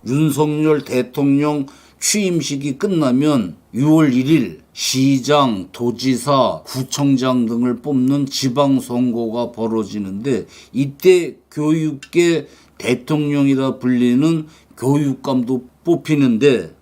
윤석열 대통령 취임식이 끝나면 6월 1일 시장, 도지사, 구청장 등을 뽑는 지방선거가 벌어지는데 이때 교육계 대통령이라 불리는 교육감도 뽑히는데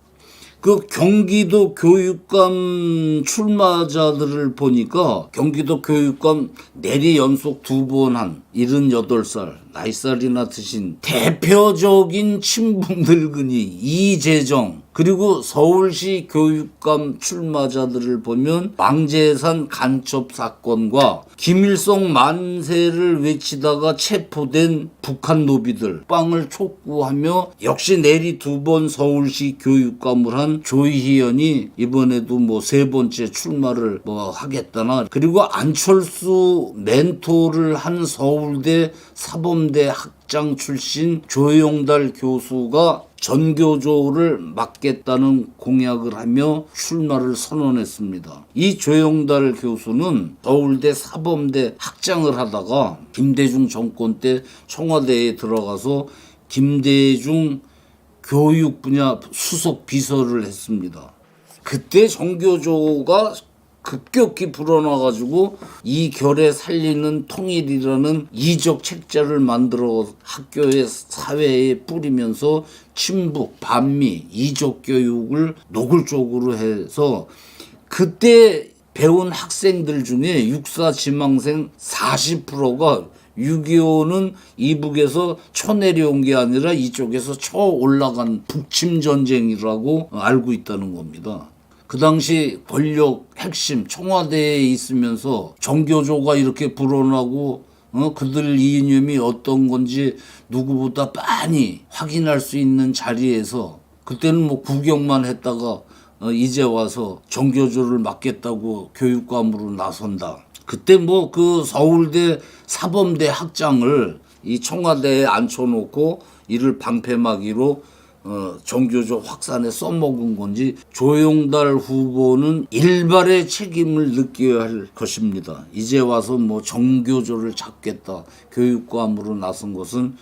그 경기도 교육감 출마자들을 보니까 경기도 교육감 내리 연속 2번 한 78살, 나이살이나 드신 대표적인 친북 늙은이 이재정, 그리고 서울시 교육감 출마자들을 보면 망제산 간첩 사건과 김일성 만세를 외치다가 체포된 북한 노비들, 빵을 촉구하며 역시 내리 2번 서울시 교육감을 한 조희연이 이번에도 뭐 3번째 출마를 하겠다나, 그리고 안철수 멘토를 한 서울대 사범대 학장 출신 조용달 교수가 전교조를 맡겠다는 공약을 하며 출마를 선언했습니다. 이 조용달 교수는 서울대 사범대 학장을 하다가 김대중 정권 때 청와대에 들어가서 김대중 교육 분야 수석 비서를 했습니다. 그때 전교조가 급격히 불어나가지고 이 결에 살리는 통일이라는 이적 책자를 만들어 학교에 사회에 뿌리면서 친북, 반미, 이적 교육을 노골적으로 해서 그때 배운 학생들 중에 육사 지망생 40%가 6.25는 이북에서 쳐내려온 게 아니라 이쪽에서 쳐 올라간 북침 전쟁이라고 알고 있다는 겁니다. 그 당시 권력 핵심 청와대에 있으면서 정교조가 이렇게 불어나고 그들 이념이 어떤 건지 누구보다 많이 확인할 수 있는 자리에서 그때는 뭐 구경만 했다가 이제 와서 정교조를 맡겠다고 교육감으로 나선다. 그때 뭐 그 서울대 사범대 학장을 이 청와대에 앉혀놓고 이를 방패막이로 정교조 확산에 써먹은 건지 조용달 후보는 일발의 책임을 느껴야 할 것입니다. 이제 와서 뭐 정교조를 잡겠다 교육감으로 나선 것은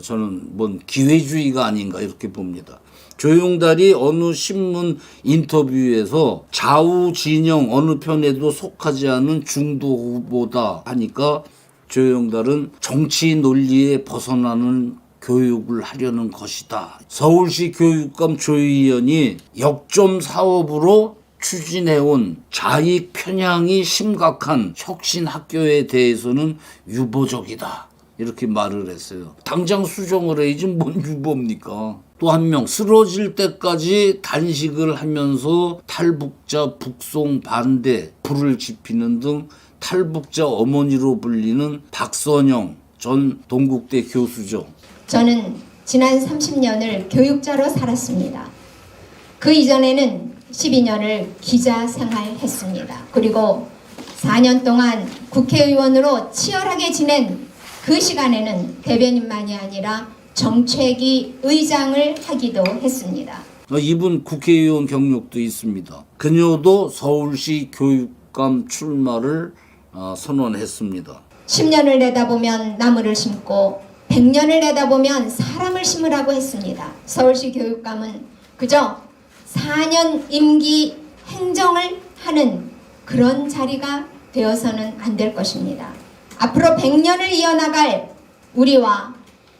저는 뭔 기회주의가 아닌가 이렇게 봅니다. 조용달이 어느 신문 인터뷰에서 좌우 진영 어느 편에도 속하지 않은 중도 후보다 하니까 조용달은 정치 논리에 벗어나는 교육을 하려는 것이다. 서울시 교육감 조희연이 역점 사업으로 추진해온 자익 편향이 심각한 혁신 학교에 대해서는 유보적이다. 이렇게 말을 했어요. 당장 수정을 해야지 뭔 유보입니까? 또 한 명 쓰러질 때까지 단식을 하면서 탈북자 북송 반대 불을 지피는 등 탈북자 어머니로 불리는 박선영 전 동국대 교수죠. 저는 지난 30년을 교육자로 살았습니다. 그 이전에는 12년을 기자 생활했습니다. 그리고 4년 동안 국회의원으로 치열하게 지낸 그 시간에는 대변인만이 아니라 정책위 의장을 하기도 했습니다. 이분 국회의원 경력도 있습니다. 그녀도 서울시 교육감 출마를 선언했습니다. 10년을 내다보면 나무를 심고 100년을 내다보면 사람을 심으라고 했습니다. 서울시 교육감은 그저 4년 임기 행정을 하는 그런 자리가 되어서는 안 될 것입니다. 앞으로 100년을 이어나갈 우리와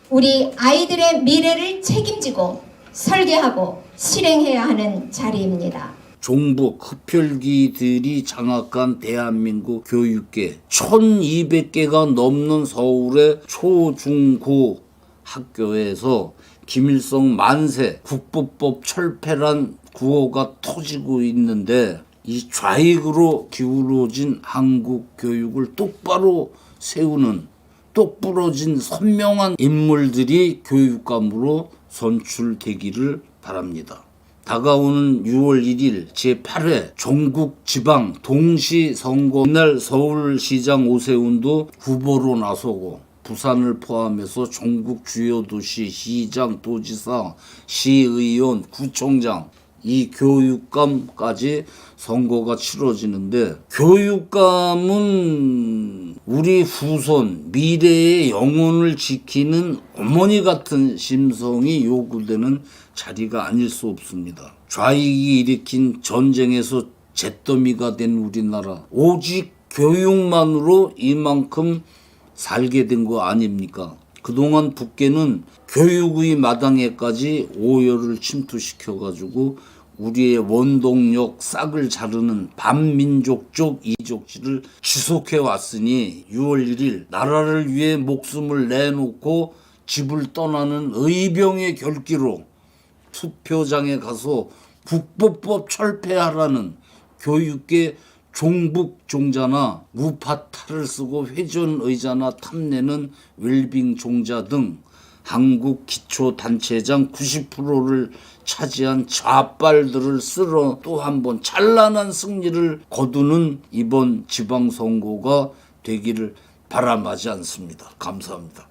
우리 아이들의 미래를 책임지고 설계하고 실행해야 하는 자리입니다. 종북 흡혈귀들이 장악한 대한민국 교육계 1200개가 넘는 서울의 초중고 학교에서 김일성 만세 국보법 철폐란 구호가 터지고 있는데 이 좌익으로 기울어진 한국 교육을 똑바로 세우는 똑부러진 선명한 인물들이 교육감으로 선출되기를 바랍니다. 다가오는 6월 1일 제8회 전국지방 동시선거 날 서울시장 오세훈도 후보로 나서고 부산을 포함해서 전국 주요 도시 시장, 도지사, 시의원, 구청장 이 교육감까지 선거가 치러지는데 교육감은 우리 후손 미래의 영혼을 지키는 어머니 같은 심성이 요구되는 자리가 아닐 수 없습니다. 좌익이 일으킨 전쟁에서 잿더미가 된 우리나라, 오직 교육만으로 이만큼 살게 된 거 아닙니까? 그동안 북계는 교육의 마당에까지 오열을 침투시켜가지고 우리의 원동력 싹을 자르는 반민족적 이족지를 지속해 왔으니 6월 1일 나라를 위해 목숨을 내놓고 집을 떠나는 의병의 결기로 투표장에 가서 국보법 철폐하라는 교육계 종북종자나 우파 탈을 쓰고 회전의자나 탐내는 웰빙 종자 등 한국 기초단체장 90%를 차지한 좌빨들을 쓸어 또 한 번 찬란한 승리를 거두는 이번 지방선거가 되기를 바람하지 않습니다. 감사합니다.